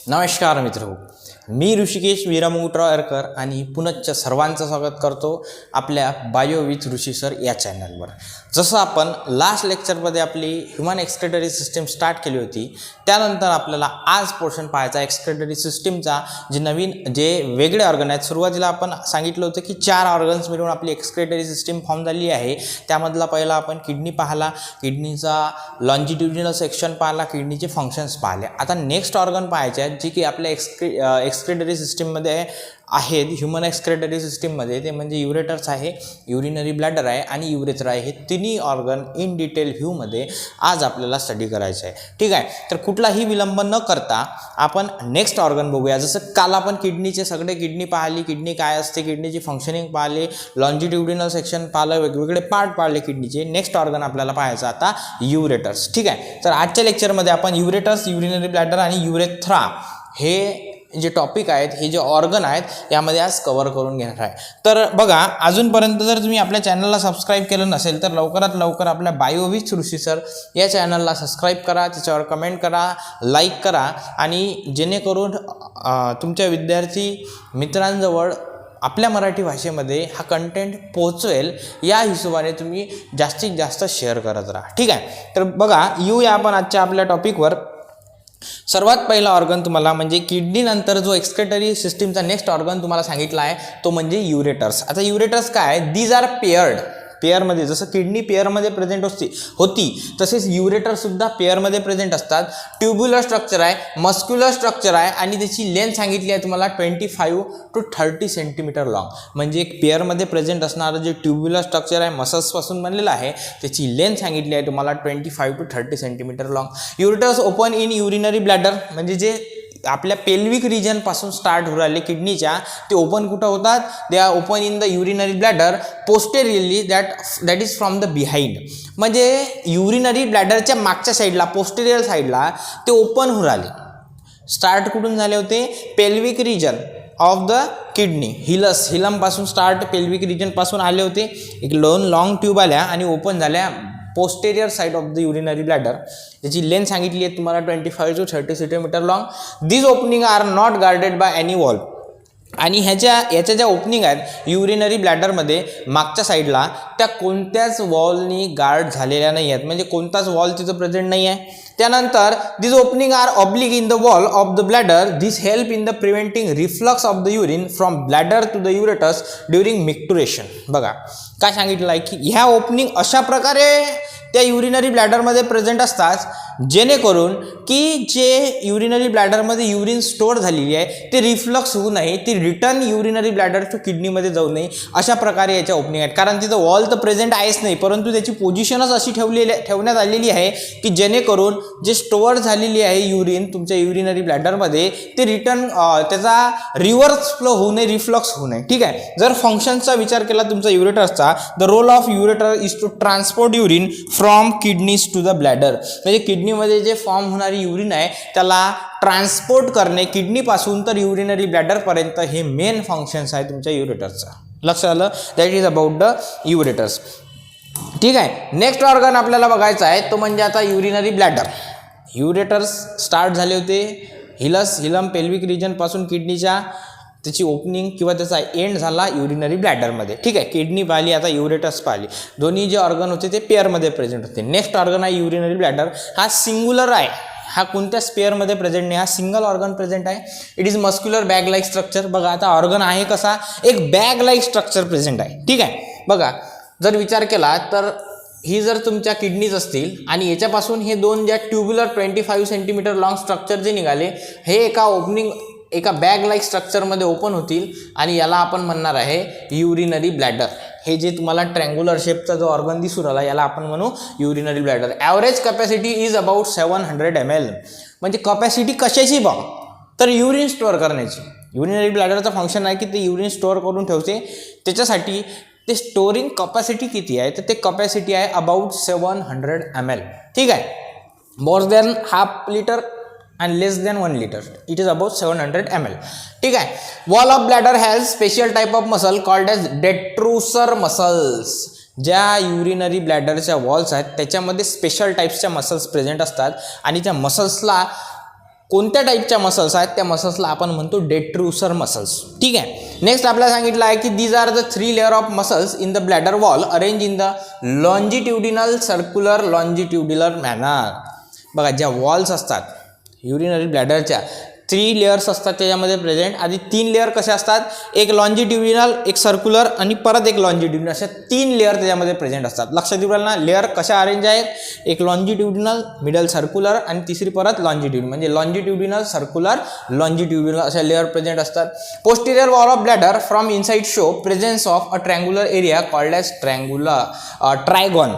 नमस्कार मित्रो, मी ऋषिकेश वीरामुगटरावकर आणि पुनश्च सर्वांचं स्वागत करतो आपल्या बायो विथ ऋषी सर या चॅनलवर। जसं आपण लास्ट लेक्चरमध्ये आपली ह्यूमन एक्सक्रेटरी सिस्टीम स्टार्ट केली होती, त्यानंतर आपल्याला आज पोर्शन पाहायचा एक्सक्रेटरी सिस्टीमचा जे वेगळे ऑर्गन आहेत। सुरुवातीला आपण सांगितलं होतं की 4 ऑर्गन्स मिळून आपली एक्सक्रेटरी सिस्टीम फॉर्म झाली आहे। त्यामधला पहिला आपण किडनी पाहिला, किडनीचा लॉन्जिट्युडिनल सेक्शन पाहिला, किडनीचे फंक्शन्स पाहिले। आता नेक्स्ट ऑर्गन पाहायचे आहेत जे की आपल्या एक्सक्रेटरी सिस्टीममध्ये आहेत। ह्यूमन एक्सक्रेटरी सिस्टीममध्ये ते म्हणजे युरेटर्स आहे, युरिनरी ब्लॅडर आहे आणि युरेथ्रा आहे। हे तिन्ही ऑर्गन इन डिटेल व्ह्यूमध्ये आज आपल्याला स्टडी करायचं आहे। ठीक आहे, तर कुठलाही विलंब न करता आपण नेक्स्ट ऑर्गन बघूया। जसं काल आपण किडनीचे सगळे किडनी पाहिली, किडनी काय असते, किडनीची फंक्शनिंग पाहिले, लॉन्जिट्युडिनल सेक्शन पाहिलं, वेगवेगळे पार्ट पाहिले किडनीचे। नेक्स्ट ऑर्गन आपल्याला पाहायचं आता युरेटर्स। ठीक आहे, तर आजच्या लेक्चरमध्ये आपण युरेटर्स, युरिनरी ब्लॅडर आणि युरेथ्रा हे जे टॉपिक आहेत, हे जे ऑर्गन आहेत, यामध्ये आज कव्हर करून घेणार आहे। तर बघा, अजूनपर्यंत जर तुम्ही आपल्या चॅनलला सबस्क्राईब केलं नसेल तर लवकरात लवकर आपल्या बायो विथ ऋषी सर या चॅनलला सबस्क्राईब करा, त्याच्यावर कमेंट करा, लाईक करा आणि जेणेकरून तुमच्या विद्यार्थी मित्रांजवळ आपल्या मराठी भाषेमध्ये हा कंटेंट पोहोचवेल या हिशोबाने तुम्ही जास्तीत जास्त शेअर करत राहा। ठीक आहे, तर बघा, येऊया आपण आजच्या आपल्या टॉपिकवर। सर्वात पहिला ऑर्गन तुम्हाला म्हणजे किडनी नंतर जो एक्सक्रेटरी सिस्टीमचा नेक्स्ट ऑर्गन तुम्हाला सांगितला आहे तो म्हणजे युरेटर्स। आता युरेटर्स काय, दीज आर पेअरमध्ये, जसं किडनी पेअरमध्ये प्रेझेंट होती तसेच युरेटरसुद्धा पेअरमध्ये प्रेझेंट असतात। ट्युब्युलर स्ट्रक्चर आहे, मस्क्युलर स्ट्रक्चर आहे आणि त्याची लेंथ सांगितली आहे तुम्हाला 25 to 30 सेंटीमीटर लॉंग। म्हणजे एक पेअरमध्ये प्रेझेंट असणारं जे ट्युब्युलर स्ट्रक्चर आहे, मसल्सपासून बनलेलं आहे, त्याची लेंथ सांगितली आहे तुम्हाला 25 to 30 centimetre long. Ureters open in urinary bladder, म्हणजे जे आपल्या पेल्विक रिजनपासून स्टार्ट होऊ राहिले किडनीच्या, ते ओपन कुठं होतात, they are open in the urinary bladder posteriorly, that is from the behind. म्हणजे युरिनरी ब्लॅडरच्या मागच्या साईडला, पोस्टेरियर साईडला ते ओपन होऊ राहिले। स्टार्ट कुठून झाले होते, pelvic region of the kidney, हिलमपासून स्टार्ट पेल्विक रिजनपासून आले होते, एक लॉंग ट्यूब आल्या आणि ओपन झाल्या posterior side of the urinary bladder. त्याची लेंथ सांगितली आहे तुम्हाला 25 to 30 centimetre long. This opening are not guarded by any wall, आणि याच्या ज्या ओपनिंग आहेत युरिनरी ब्लॅडरमध्ये मागच्या साईडला, त्या कोणत्याच वॉलनी गार्ड झालेल्या नाही आहेत, म्हणजे कोणताच वॉल तिथं प्रेझेंट नाही आहे। त्यानंतर this opening are oblique in the wall of the bladder, this help in the preventing reflux of the urine from bladder to the ureters during micturition. बघा काय सांगितलं आहे की ह्या ओपनिंग अशा प्रकारे त्या युरिनरी ब्लॅडरमध्ये प्रेझेंट असतात जेणेकरून की जे युरिनरी ब्लॅडरमध्ये युरिन स्टोअर झालेली आहे ते रिफ्लक्स होऊ नये, ती रिटर्न युरिनरी ब्लॅडर टू किडनीमध्ये जाऊ नये, अशा प्रकारे याच्या ओपनिंग आहेत। कारण तिथं वॉल तर प्रेझेंट आहेच नाही, परंतु त्याची पोझिशनच अशी ठेवण्यात आलेली आहे की जेणेकरून जे स्टोअर झालेली आहे युरिन तुमच्या युरिनरी ब्लॅडरमध्ये, ते रिटर्न त्याचा रिव्हर्स फ्लो होऊ नये, रिफ्लक्स होऊ नये। ठीक आहे, जर फंक्शनचा विचार केला तुमचा युरेटर्सचा, the role of ureter is to transport urine from kidneys to the bladder, म्हणजे किडनीमध्ये जे फॉर्म होणारी युरिन आहे त्याला ट्रान्सपोर्ट करणे किडनीपासून तर युरिनरी ब्लॅडरपर्यंत, हे मेन फंक्शन्स आहे तुमच्या युरेटर्सचा। लक्षात आलं, दॅट इज अबाउट द युरेटर्स। ठीक आहे, नेक्स्ट ऑर्गन आपल्याला बघायचा आहे तो म्हणजे आता युरिनरी ब्लॅडर। युरेटर्स स्टार्ट झाले होते हिलम पेल्विक रिजनपासून किडनीच्या, त्याची ओपनिंग किंवा त्याचा एंड झाला युरिनरी ब्लॅडरमध्ये। ठीक आहे, किडनी पाहिली, आता युरेटर्स पाहिली, दोन्ही जे ऑर्गन होते ते पेअरमध्ये प्रेझेंट होते। नेक्स्ट ऑर्गन आहे युरिनरी ब्लॅडर, हा सिंग्युलर आहे, हा कोणत्या स्पेअरमध्ये प्रेझेंट नाही, हा सिंगल ऑर्गन प्रेझेंट आहे। It is muscular bag like structure. बघा आता ऑर्गन आहे कसा, एक बॅग लाईक स्ट्रक्चर प्रेझेंट आहे। ठीक आहे, बघा जर विचार केला तर ही जर तुमच्या किडनीज असतील आणि याच्यापासून हे दोन ज्या ट्युब्युलर 25 सेंटीमीटर लॉंग स्ट्रक्चर जे निघाले, हे एका बॅग लाईक स्ट्रक्चरमध्ये ओपन होतील आणि याला आपण म्हणणार आहे युरिनरी ब्लॅडर। हे जे तुम्हाला ट्रँग्युलर शेपचा जो ऑर्गन दिसून राहिला याला आपण म्हणू urinary bladder. Average capacity is about 700 ml, म्हणजे कॅपॅसिटी कशाची बघ तर युरिन स्टोअर करण्याची। युरिनरी ब्लॅडरचं फंक्शन आहे की ते युरिन स्टोअर करून ठेवते, त्याच्यासाठी ते स्टोरिंग कॅपॅसिटी किती आहे तर ते कॅपॅसिटी आहे अबाउट 700 ml। ठीक आहे, more than half litre and less than 1 liter, it is about 700 ml. ठीक आहे, wall of bladder has special type of muscle called as detrusor muscles। ज्या युरिनरी ब्लॅडरच्या वॉल्स आहेत त्याच्यामध्ये स्पेशल टाईप्सच्या मसल्स प्रेझेंट असतात आणि त्या मसल्सला कोणत्या टाईपच्या मसल्स आहेत त्या मसल्सला आपण म्हणतो डेट्रुसर मसल्स. ठीक आहे. नेक्स्ट आपल्याला सांगितलं आहे की these are the 3 layer of muscles in the bladder wall arrange in the longitudinal circular longitudinal manner. बघा, ज्या वॉल्स असतात युरिनरी ब्लॅडरच्या 3 लेअर्स असतात त्याच्यामध्ये प्रेझेंट. आधी 3 लेअर कसे असतात, एक लॉन्जिट्युडिनल, एक सर्क्युलर आणि परत एक लॉन्जिट्युडिनल, अशा 3 लेअर त्याच्यामध्ये प्रेझेंट असतात. लक्षात येऊ राहिलं ना, लेअर कशा अरेंज आहेत, एक लॉन्जिट्युडिनल, मिडल सर्क्युलर आणि तिसरी परत लॉन्जिट्युडिनल, म्हणजे लॉन्जिट्युडिनल सर्क्युलर लॉन्जिट्युडिनल अशा लेअर प्रेझेंट असतात. Posterior wall of bladder from inside show presence of a triangular area called as trigone.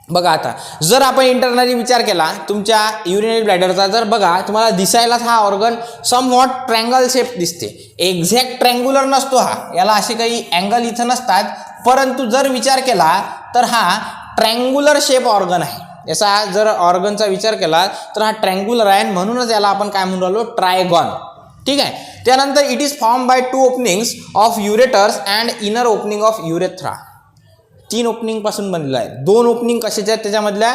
बघा, आता जर आपण इंटरनली विचार केला तुमच्या युरिनरी ब्लॅडरचा, तर बघा तुम्हाला दिसायला हा ऑर्गन समवॉट ट्रँगल शेप दिसते. एक्झॅक्ट ट्रँग्युलर नसतो हा, याला असे काही अँगल इथं नसतात, परंतु जर विचार केला तर हा ट्रँग्युलर शेप ऑर्गन आहे. याचा जर ऑर्गनचा विचार केला तर हा ट्रँग्युलर आहे, म्हणूनच याला आपण काय म्हणून राहिलो, ट्रायगॉन. ठीक आहे. त्यानंतर it is form by 2 openings of ureters and inner opening of urethra. 3 opening पासून बनलेला आहे. 2 ओपनिंग कशाच्या आहेत त्याच्यामधल्या,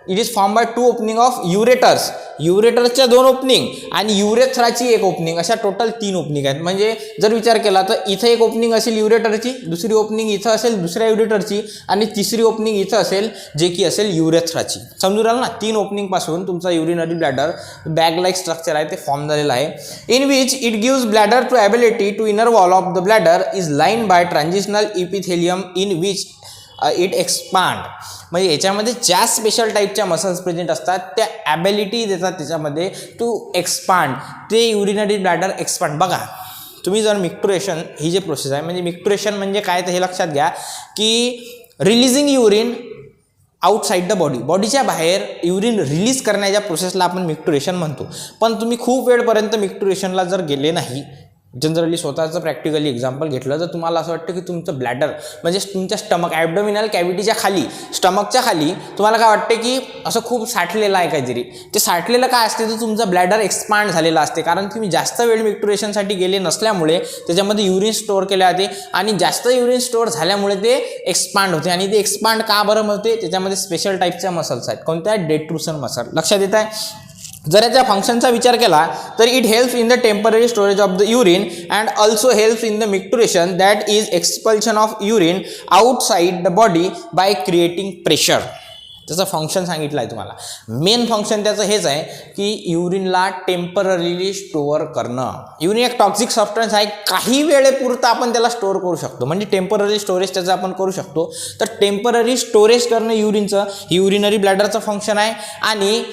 it is form by 2 opening of ureters, युरेटर्सच्या 2 ओपनिंग आणि युरेथ्राची 1 ओपनिंग, अशा टोटल 3 ओपनिंग आहेत. म्हणजे जर विचार केला तर इथं 1 ओपनिंग असेल युरेटरची, दुसरी ओपनिंग इथं असेल दुसऱ्या युरेटरची आणि तिसरी ओपनिंग इथं असेल जे की असेल युरेथ्राची. समजून राहिलं ना, 3 ओपनिंग पासून तुमचा urinary bladder bag like structure आहे ते फॉर्म झालेलं आहे. In which it gives bladder to ability to inner wall of the bladder is line by transitional epithelium in which it expand. म्हणजे याच्यामध्ये ज्या स्पेशल टाईपच्या मसल्स प्रेझेंट असतात त्या ॲबिलिटी देतात त्याच्यामध्ये टू एक्सपांड, ते युरिनरी ब्लॅडर एक्सपांड. बघा, तुम्ही जर मिक्टुरेशन ही जी प्रोसेस आहे, म्हणजे मिक्टुरेशन म्हणजे काय तर हे लक्षात घ्या की releasing urine outside the body, बॉडीच्या बाहेर युरिन रिलीज करण्याच्या प्रोसेसला आपण मिक्टुरेशन म्हणतो. पण तुम्ही खूप वेळपर्यंत मिक्टुरेशनला जर गेले नाही, जनरली स्वतःचं प्रॅक्टिकली एक्झाम्पल घेतलं तर तुम्हाला असं वाटतं की तुमचं ब्लॅडर म्हणजे तुमच्या स्टमक ॲब्डोमिनल कॅव्हिटीच्या खाली, स्टमकच्या खाली तुम्हाला काय वाटते की असं खूप साठलेलं आहे काहीतरी. ते साठलेलं काय असते तर तुमचं ब्लॅडर एक्सपांड झालेलं असते, कारण तुम्ही जास्त वेळ मिक्टुरेशनसाठी गेले नसल्यामुळे त्याच्यामध्ये युरिन स्टोअर केले जाते आणि जास्त युरिन स्टोअर झाल्यामुळे ते एक्सपांड होते. आणि ते एक्सपांड का बरं होते, त्याच्यामध्ये स्पेशल टाईपच्या मसल्स आहेत. कोणत्या, डेट्रुसर मसल. लक्षात येत आहे. जर याच्या फंक्शनचा विचार केला तर it helps in the temporary storage of the urine and also helps in the micturition that is expulsion of urine outside the body by creating pressure. त्याचं फंक्शन सांगितलं आहे तुम्हाला. मेन फंक्शन त्याचं हेच आहे की युरिनला टेम्पररीली स्टोअर करणं. युरिन एक टॉक्सिक सबस्टन्स आहे, काही वेळेपुरतं आपण त्याला स्टोअर करू शकतो, म्हणजे टेम्पररी स्टोरेज त्याचं आपण करू शकतो. तर टेम्पररी स्टोरेज करणं युरिनचं युरिनरी ब्लॅडरचं फंक्शन आहे. आणि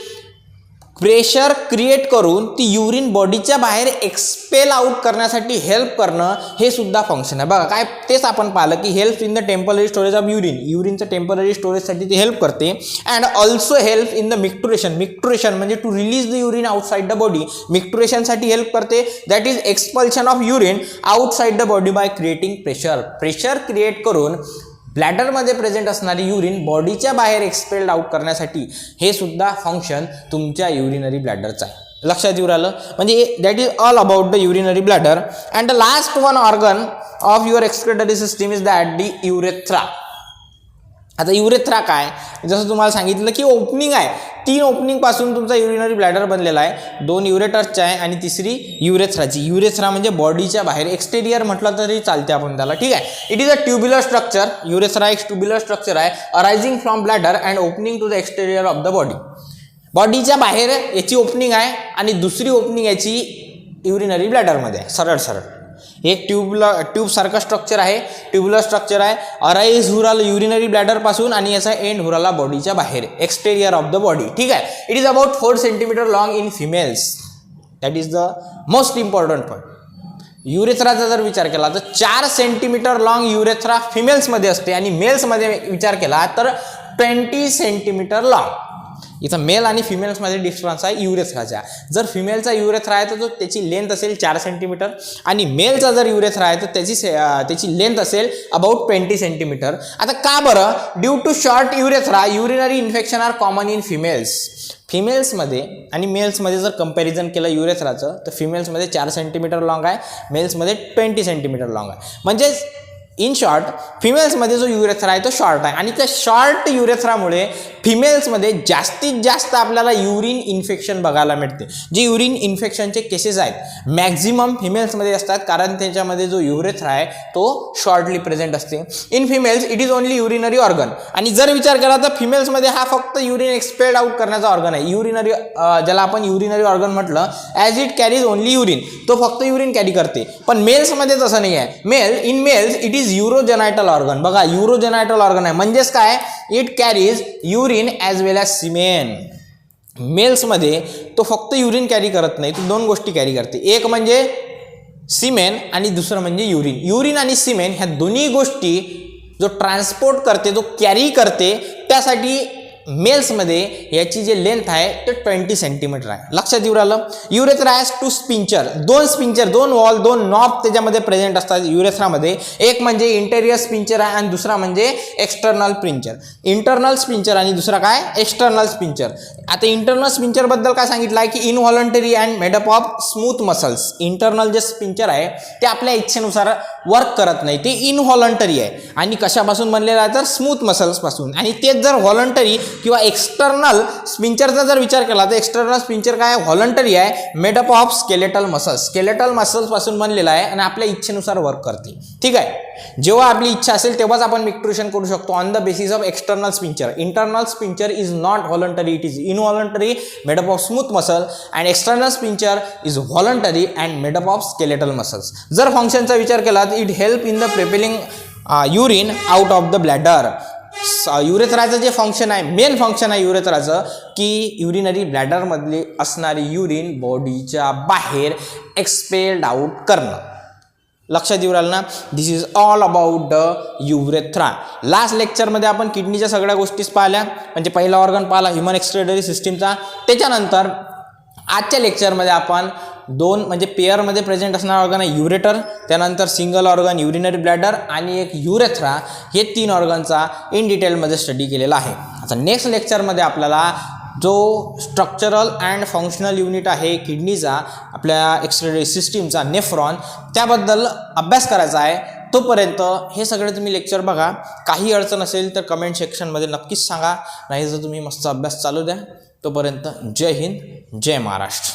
प्रेशर क्रिएट करून ती युरिन बॉडीच्या बाहेर एक्सपेल आउट करण्यासाठी हेल्प करणं हे सुद्धा फंक्शन आहे. बघा काय, तेच आपण पाहिलं की help in the temporary storage of urine, युरिनचं टेम्पररी स्टोरेजसाठी ती हेल्प करते. And also help in the micturition, micturition म्हणजे to release the urine outside the body, मिक्टुरेशनसाठी हेल्प करते. That is expulsion of urine outside the body by creating pressure, pressure create करून ब्लॅडरमध्ये present असणारी urine बॉडीच्या बाहेर expelled out करण्यासाठी हे सुद्धा फंक्शन तुमच्या युरिनरी ब्लॅडरचं आहे. लक्षात येऊ राहिलं. म्हणजे that is all about the urinary bladder. And the last one organ of your excretory system is that the urethra. आता युरेथ्रा काय, जसं तुम्हाला सांगितलं की ओपनिंग आहे, 3 ओपनिंग पासून तुमचा युरिनरी ब्लॅडर बनलेला आहे. 2 युरेटर्सच्या आहे आणि तिसरी युरेथ्राची. युरेथ्रा म्हणजे बॉडीच्या बाहेर, एक्सटेरियर म्हटलं तरी चालते आपण त्याला. ठीक आहे. It is a tubular structure. Urethra एक ट्युब्युलर स्ट्रक्चर आहे arising from bladder and opening to the exterior of the body. बॉडीच्या बाहेर याची ओपनिंग आहे आणि दुसरी ओपनिंग याची युरिनरी ब्लॅडरमध्ये आहे. सरळ सरळ एक ट्यूबसारखं स्ट्रक्चर आहे, ट्युब्युलर स्ट्रक्चर आहे. अराईज हुराला युरिनरी ब्लॅडरपासून आणि याचा एंड हुराला बॉडीच्या बाहेर, एक्सटेरियर ऑफ द बॉडी. ठीक आहे. It is about 4 centimetre long in females. That is the most important point. युरेथ्राचा जर विचार केला तर 4 सेंटीमीटर लॉंग युरेथ्रा फिमेल्समध्ये असते आणि मेल्समध्ये विचार केला तर 20 सेंटीमीटर लॉंग. इथं मेल आणि फिमेल्समध्ये डिफरन्स आहे युरेथ्राच्या. जर फिमेलचा युरेथ्रा आहे तर त्याची लेंथ असेल 4 सेंटीमीटर आणि मेलचा जर युरेथ्रा आहे तर त्याची लेंथ असेल अबाउट 20 सेंटीमीटर. आता का बरं, due to short urethra urinary infection are common in females. फिमेल्समध्ये आणि मेल्समध्ये जर कंपॅरिझन केलं युरेथ्राचं तर फिमेल्समध्ये 4 सेंटीमीटर लॉंग आहे, मेल्समध्ये 20 सेंटीमीटर लॉंग आहे. म्हणजेच इन शॉर्ट फिमेल्समध्ये जो युरेथ्रा आहे तो शॉर्ट आहे आणि त्या शॉर्ट युरेथ्रामुळे फिमेल्समध्ये जास्तीत जास्त आपल्याला युरिन इन्फेक्शन बघायला मिळते. जे युरिन इन्फेक्शनचे केसेस आहेत मॅक्झिमम फिमेल्समध्ये असतात, कारण त्याच्यामध्ये जो युरेथ्रा आहे तो शॉर्टली प्रेझेंट असते. In females it is only urinary organ. आणि जर विचार केला तर फिमेल्समध्ये हा फक्त युरिन एक्सपेल्ड आउट करण्याचा ऑर्गन आहे. युरिनरी ज्याला आपण युरिनरी ऑर्गन म्हटलं, as it carries only urine, तो फक्त युरिन कॅरी करते. पण मेल्समध्ये तसं नाही आहे. In males it is urogenital organ. बघा युरोजेनायटल ऑर्गन आहे, म्हणजेच काय, it carries urine as well as semen. मेल्समध्ये तो फक्त युरिन कॅरी करत नाही, तो दोन गोष्टी कॅरी करते. एक म्हणजे सिमेन आणि दुसरं म्हणजे युरिन. युरिन आणि सिमेन ह्या दोन्ही गोष्टी जो ट्रान्सपोर्ट करते, जो कॅरी करते, त्यासाठी मेल्समध्ये याची जे लेंथ आहे ते 20 सेंटीमीटर आहे. लक्षात येऊ राहिलं. युरेथ्रा हॅज टू स्पिंचर, दोन वॉल, दोन नॉब त्याच्यामध्ये प्रेझेंट असतात युरेथ्रामध्ये. एक म्हणजे इंटेरियर स्पिंचर आहे आणि दुसरा म्हणजे एक्सटर्नल स्पिंचर. इंटरनल स्पिंचर आणि दुसरा काय, एक्सटर्नल स्पिंचर. आता इंटरनल स्पिंचर बद्दल काय सांगितलं आहे की इनव्हॉलंटरी and made up of smooth muscles. Internal जे स्पिंचर आहे ते आपल्या इच्छेनुसार वर्क करत नाही, ते इनव्हॉलंटरी आहे. आणि कशापासून बनलेलं आहे तर स्मूथ मसल्सपासून. आणि तेच जर व्हॉलंटरी किंवा एक्सटर्नल स्पिंचरचा जर विचार केला तर एक्सटर्नल स्पिंचर काय व्हॉलंटरी आहे, made up of skeletal muscles. Skeletal मसल्सपासून बनलेला आहे आणि आपल्या इच्छेनुसार वर्क करते. ठीक आहे. जेव्हा आपली इच्छा असेल तेव्हाच आपण मिक्ट्रुशन करू शकतो on the basis of external sphincter. Internal sphincter is not voluntary, it is involuntary, made up of smooth muscle. And external sphincter is voluntary and made up of skeletal muscles. जर फंक्शनचा विचार केला तर it help in the propelling urine out of the bladder. युरेथ्राचं जे function आहे, main function आहे युरेथ्राचं, की युरिनरी ब्लॅडरमधली असणारी युरिन बॉडीच्या बाहेर एक्सपेल्ड आउट करणं. लक्षात येऊ राहिलं ना. This is all about the urethra. Last लेक्चरमध्ये आपण किडनीच्या सगळ्या गोष्टीच पाहिल्या, म्हणजे पहिला ऑर्गन पाहिला ह्युमन एक्सक्रेटरी सिस्टीमचा. त्याच्यानंतर आजच्या लेक्चरमध्ये आपण दोन म्हणजे पेअरमध्ये प्रेझेंट असणारा ऑर्गन आहे युरेटर, त्यानंतर सिंगल ऑर्गन युरिनरी ब्लॅडर आणि एक युरेथ्रा, हे 3 ऑर्गनचा इन डिटेलमध्ये स्टडी केलेला आहे. आता नेक्स्ट लेक्चरमध्ये आपल्याला जो स्ट्रक्चरल अँड फंक्शनल युनिट आहे किडनीचा, आपल्या एक्सक्रेटरी सिस्टीमचा, नेफ्रॉन, त्याबद्दल अभ्यास करायचा आहे. तोपर्यंत हे सगळे तुम्ही लेक्चर बघा. काही अडचण असेल तर कमेंट सेक्शनमध्ये नक्कीच सांगा, नाही तर तुम्ही मस्त अभ्यास चालू द्या. तोपर्यंत जय हिंद, जय महाराष्ट्र.